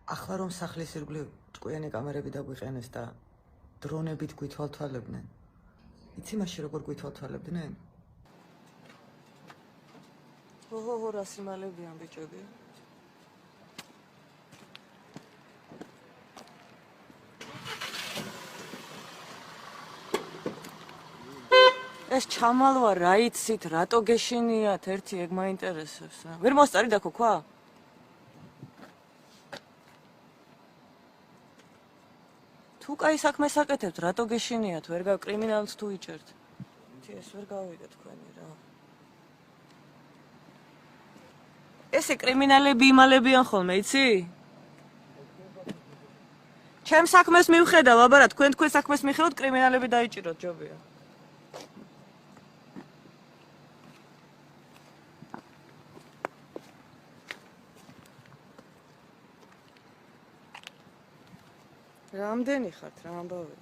ახლა რომ სახლის ირგვლივ ჭკვიანი კამერები დაგვიყენეს და დრონებით გვითვალთვალებდნენ. იცი მაშინ როგორ გვითვალთვალებდნენ? ოჰო, რა სიმალებიან ბიჭები. ეს ჩამალვა რა იცით, რატო გეშინიათ, ერთი ეგ მაინტერესებს რა. ვერ მოსწარი და ქოქვა? თუ კაი საქმეს აკეთებთ, რატო გეშინიათ, ვერ კრიმინალს თუ იჭერთ. ეს ვერ გავიგე თქვენი რა. ესე კრიმინალები იმალებიან ხოლმე, იცი? ჩემ საქმეს მივხედავ, აბარა, თქვენ საქმეს მიხედავთ, კრიმინალები დაიჭიროთ, ჯობია. რამდენი ხართ რა ამბავი?